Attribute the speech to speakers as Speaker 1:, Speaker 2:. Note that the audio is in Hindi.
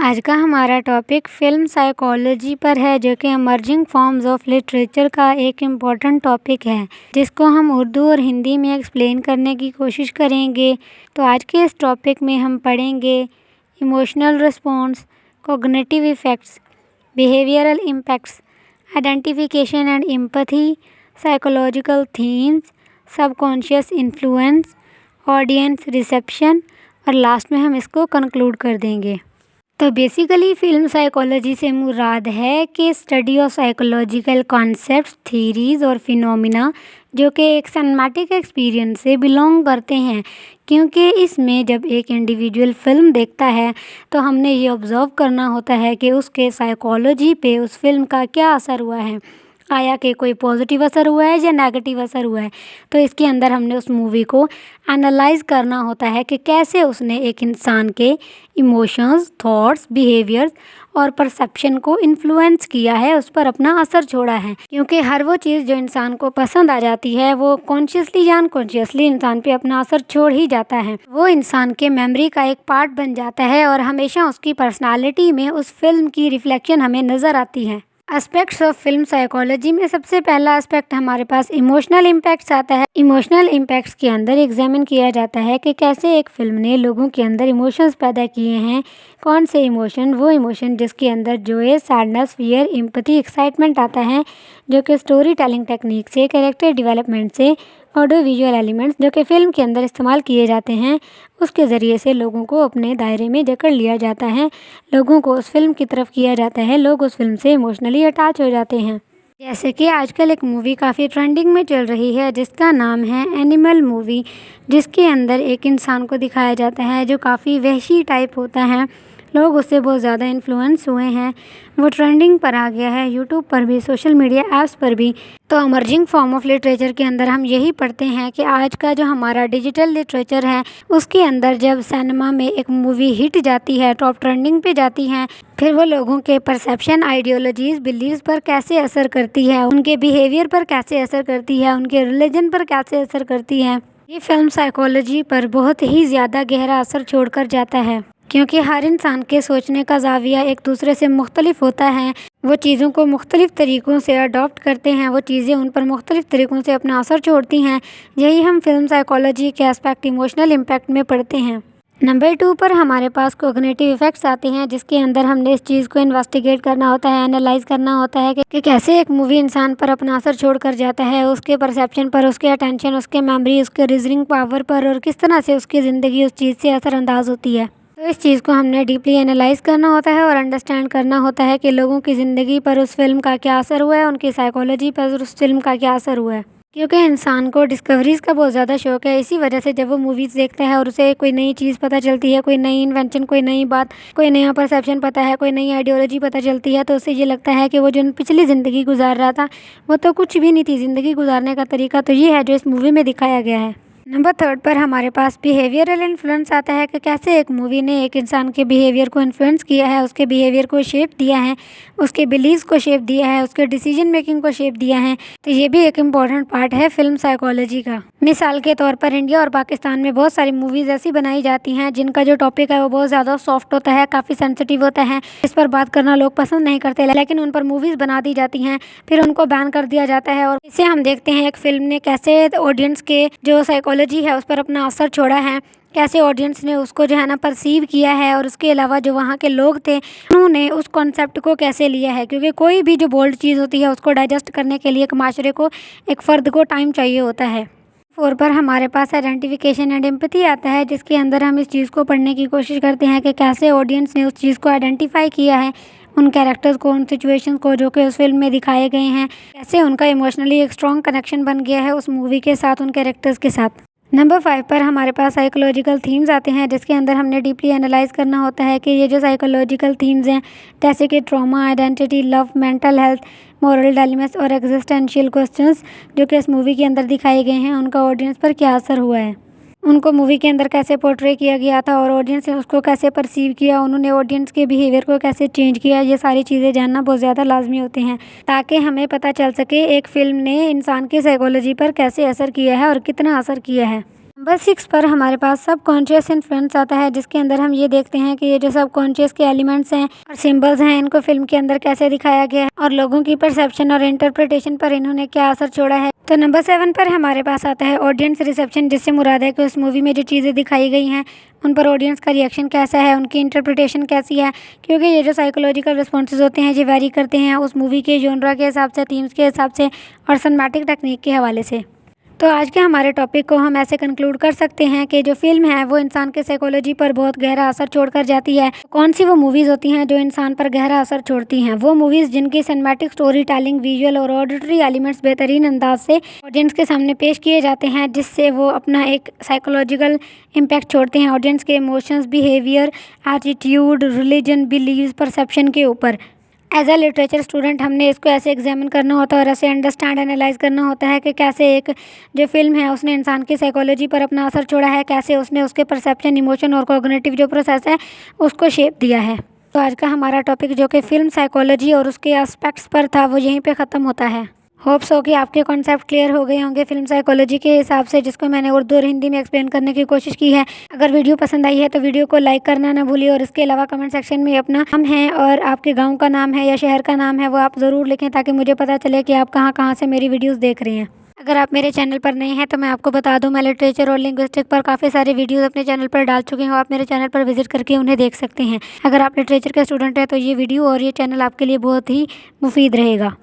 Speaker 1: आज का हमारा टॉपिक फ़िल्म साइकोलॉजी पर है, जो कि इमर्जिंग फॉर्म्स ऑफ लिटरेचर का एक इम्पॉर्टेंट टॉपिक है, जिसको हम उर्दू और हिंदी में एक्सप्लेन करने की कोशिश करेंगे। तो आज के इस टॉपिक में हम पढ़ेंगे emotional response, cognitive effects, behavioural impacts, identification and empathy, psychological themes, subconscious influence, audience reception और लास्ट में हम इसको कंक्लूड कर देंगे। तो बेसिकली फ़िल्म साइकोलॉजी से मुराद है कि स्टडी ऑफ साइकोलॉजिकल कॉन्सेप्ट्स, थीरीज़ और फिनोमिना जो कि एक सिनेमैटिक एक्सपीरियंस से बिलोंग करते हैं, क्योंकि इसमें जब एक इंडिविजुअल फ़िल्म देखता है तो हमने ये ऑब्ज़र्व करना होता है कि उसके साइकोलॉजी पे उस फिल्म का क्या असर हुआ है, आया कि कोई पॉजिटिव असर हुआ है या नेगेटिव असर हुआ है। तो इसके अंदर हमने उस मूवी को एनालाइज करना होता है कि कैसे उसने एक इंसान के इमोशंस, थॉट्स, बिहेवियर्स और परसेप्शन को इन्फ्लुएंस किया है, उस पर अपना असर छोड़ा है। क्योंकि हर वो चीज़ जो इंसान को पसंद आ जाती है वो कॉन्शियसली या अनकॉन्शियसली इंसान पे अपना असर छोड़ ही जाता है। वो इंसान के मेमोरी का एक पार्ट बन जाता है और हमेशा उसकी पर्सनालिटी में उस फिल्म की रिफ्लेक्शन हमें नज़र आती है। एस्पेक्ट्स ऑफ फिल्म साइकोलॉजी में सबसे पहला एस्पेक्ट हमारे पास इमोशनल इम्पैक्ट्स आता है। इमोशनल इम्पैक्ट्स के अंदर एग्जामिन किया जाता है कि कैसे एक फ़िल्म ने लोगों के अंदर इमोशंस पैदा किए हैं। कौन से इमोशन? वो इमोशन जिसके अंदर Joy, sadness, fear, empathy, excitement आता है, जो कि स्टोरी टेलिंग टेक्निक से, कैरेक्टर डेवलपमेंट से, ऑडियो विजुअल एलिमेंट्स जो कि फ़िल्म के अंदर इस्तेमाल किए जाते हैं, उसके ज़रिए से लोगों को अपने दायरे में जकड़ लिया जाता है, लोगों को उस फिल्म की तरफ किया जाता है, लोग उस फिल्म से इमोशनली अटैच हो जाते हैं। जैसे कि आजकल एक मूवी काफ़ी ट्रेंडिंग में चल रही है जिसका नाम है एनिमल मूवी, जिसके अंदर एक इंसान को दिखाया जाता है जो काफ़ी वहशी टाइप होता है। लोग उससे बहुत ज़्यादा इन्फ्लुएंस हुए हैं, वो ट्रेंडिंग पर आ गया है, यूट्यूब पर भी, सोशल मीडिया ऐप्स पर भी। तो इमर्जिंग फॉर्म ऑफ लिटरेचर के अंदर हम यही पढ़ते हैं कि आज का जो हमारा डिजिटल लिटरेचर है उसके अंदर जब सिनेमा में एक मूवी हिट जाती है, टॉप ट्रेंडिंग पे जाती है, फिर वो लोगों के परसेप्शन, आइडियोलॉजीज़, बिलीव्स पर कैसे असर करती है, उनके बिहेवियर पर कैसे असर करती है, उनके रिलीजन पर कैसे असर करती है, ये फिल्म साइकोलॉजी पर बहुत ही ज़्यादा गहरा असर छोड़ कर जाता है। क्योंकि हर इंसान के सोचने का ज़ाविया एक दूसरे से मुख्तलिफ होता है, वो चीज़ों को मुख्तलिफ तरीक़ों से अडॉप्ट करते हैं, वो चीज़ें उन पर मुख्तलिफ तरीक़ों से अपना असर छोड़ती हैं। यही हम फिल्म साइकोलॉजी के एस्पेक्ट इमोशनल इम्पैक्ट में पढ़ते हैं। नंबर 2 पर हमारे पास कॉग्निटिव इफ़ेक्ट्स आते हैं, जिसके अंदर हमने इस चीज़ को इन्वेस्टिगेट करना होता है, एनालाइज करना होता है कि कैसे एक मूवी इंसान पर अपना असर छोड़ कर जाता है, उसके परसेप्शन पर, उसके अटेंशन, उसके मेमोरी, उसके रीजनिंग पावर पर, और किस तरह से उसकी ज़िंदगी उस चीज़ से असरअंदाज होती है। तो इस चीज़ को हमने डीपली एनालाइज करना होता है और अंडरस्टैंड करना होता है कि लोगों की ज़िंदगी पर उस फिल्म का क्या असर हुआ है, उनकी साइकोलॉजी पर उस फिल्म का क्या असर हुआ है। क्योंकि इंसान को डिस्कवरीज़ का बहुत ज़्यादा शौक है, इसी वजह से जब वो मूवीज़ देखता है और उसे कोई नई चीज़ पता चलती है, कोई नई इन्वेंशन, कोई नई बात, कोई नया परसेप्शन पता है, कोई नई आइडियोलॉजी पता चलती है, तो उसे ये लगता है कि वो जो पिछली ज़िंदगी गुजार रहा था वो तो कुछ भी नहीं थी, ज़िंदगी गुजारने का तरीका तो ये है जो इस मूवी में दिखाया गया है। नंबर 3 पर हमारे पास बिहेवियरल इन्फ्लुएंस आता है कि कैसे एक मूवी ने एक इंसान के बिहेवियर को इन्फ्लुएंस किया है, उसके बिहेवियर को शेप दिया है, उसके बिलीव्स को शेप दिया है, उसके डिसीजन मेकिंग को शेप दिया है। तो ये भी एक इम्पॉर्टेंट पार्ट है फिल्म साइकोलॉजी का। मिसाल के तौर पर इंडिया और पाकिस्तान में बहुत सारी मूवीज़ ऐसी बनाई जाती हैं जिनका जो टॉपिक है वो बहुत ज़्यादा सॉफ्ट होता है, काफ़ी सेंसिटिव होता है, इस पर बात करना लोग पसंद नहीं करते, लेकिन उन पर मूवीज़ बना दी जाती हैं, फिर उनको बैन कर दिया जाता है। और इससे हम देखते हैं एक फिल्म ने कैसे ऑडियंस के जो साइकोलॉजी है उस पर अपना असर छोड़ा है, कैसे ऑडियंस ने उसको जो है ना परसीव किया है, और उसके अलावा जो वहाँ के लोग थे उन्होंने उस कॉन्सेप्ट को कैसे लिया है। क्योंकि कोई भी जो बोल्ड चीज़ होती है उसको डाइजेस्ट करने के लिए एक माशरे को, एक फ़र्द को टाइम चाहिए होता है। 4 पर हमारे पास आइडेंटिफिकेशन एंड एम्पैथी आता है, जिसके अंदर हम इस चीज़ को पढ़ने की कोशिश करते हैं कि कैसे ऑडियंस ने उस चीज़ को आइडेंटिफाई किया है, उन कैरेक्टर्स को, उन सिचुएशंस को जो कि उस फिल्म में दिखाए गए हैं, कैसे उनका इमोशनली एक स्ट्रॉन्ग कनेक्शन बन गया है उस मूवी के साथ, उन कैरेक्टर्स के साथ। नंबर 5 पर हमारे पास साइकोलॉजिकल थीम्स आते हैं, जिसके अंदर हमने डीपली एनालाइज करना होता है कि ये जो साइकोलॉजिकल थीम्स हैं, जैसे कि trauma, identity, love, mental health, moral dilemmas और एग्जिस्टेंशियल क्वेश्चंस जो कि इस मूवी के अंदर दिखाए गए हैं, उनका ऑडियंस पर क्या असर हुआ है, उनको मूवी के अंदर कैसे पोर्ट्रे किया गया था और ऑडियंस ने उसको कैसे परसीव किया, उन्होंने ऑडियंस के बिहेवियर को कैसे चेंज किया। ये सारी चीज़ें जानना बहुत ज़्यादा लाजमी होते हैं ताकि हमें पता चल सके एक फ़िल्म ने इंसान की साइकोलॉजी पर कैसे असर किया है और कितना असर किया है। नंबर 6 पर हमारे पास सबकॉन्शियस इन्फ्लुएंस आता है, जिसके अंदर हम ये देखते हैं कि ये जो सबकॉन्शियस के एलिमेंट्स हैं और सिंबल्स हैं, इनको फिल्म के अंदर कैसे दिखाया गया है और लोगों की परसेप्शन और इंटरप्रिटेशन पर इन्होंने क्या असर छोड़ा है। तो नंबर 7 पर हमारे पास आता है ऑडियंस रिसेप्शन, जिससे मुराद है कि उस मूवी में जो चीज़ें दिखाई गई हैं उन पर ऑडियंस का रिएक्शन कैसा है, उनकी इंटरप्रिटेशन कैसी है, क्योंकि ये जो साइकोलॉजिकल रिस्पॉन्सेज होते हैं ये वेरी करते हैं उस मूवी के जॉनरा के हिसाब से, थीम्स के हिसाब से और सिनेमैटिक टेक्निक के हवाले से। तो आज के हमारे टॉपिक को हम ऐसे कंक्लूड कर सकते हैं कि जो फिल्म है वो इंसान के साइकोलॉजी पर बहुत गहरा असर छोड़कर जाती है। कौन सी वो मूवीज़ होती हैं जो इंसान पर गहरा असर छोड़ती हैं? वो मूवीज़ जिनकी सिनेमैटिक स्टोरी टेलिंग, विजुअल और ऑडिटरी एलिमेंट्स बेहतरीन अंदाज से ऑडियंस के सामने पेश किए जाते हैं, जिससे वो अपना एक साइकोलॉजिकल इम्पैक्ट छोड़ते हैं ऑडियंस के emotions, behaviour, attitude, religion, beliefs, perception के ऊपर। एज अ लिटरेचर स्टूडेंट हमने इसको ऐसे एग्जामिन करना होता है और ऐसे अंडरस्टैंड एनालाइज करना होता है कि कैसे एक जो फिल्म है उसने इंसान की साइकोलॉजी पर अपना असर छोड़ा है, कैसे उसने उसके परसेप्शन, इमोशन और कॉग्निटिव जो प्रोसेस है उसको शेप दिया है। तो आज का हमारा टॉपिक जो कि फिल्म साइकोलॉजी और उसके एस्पेक्ट्स पर था वो यहीं पे ख़त्म होता है। होप्स हो कि आपके कॉन्सेप्ट क्लियर हो गए होंगे फिल्म साइकोलॉजी के हिसाब से, जिसको मैंने उर्दू और हिंदी में एक्सप्लेन करने की कोशिश की है। अगर वीडियो पसंद आई है तो वीडियो को लाइक करना ना भूलिए और इसके अलावा कमेंट सेक्शन में अपना नाम है और आपके गांव का नाम है या शहर का नाम है वो आप ज़रूर लिखें, ताकि मुझे पता चले कि आप कहाँ कहाँ से मेरी वीडियोज़ देख रहे हैं। अगर आप मेरे चैनल पर नए हैं तो मैं आपको बता दूं, मैं लिटरेचर और लिंग्विस्टिक पर काफ़ी सारे वीडियोस अपने चैनल पर डाल चुके हैं, आप मेरे चैनल पर विजिट करके उन्हें देख सकते हैं। अगर आप लिटरेचर के स्टूडेंट हैं तो ये वीडियो और ये चैनल आपके लिए बहुत ही मुफीद रहेगा।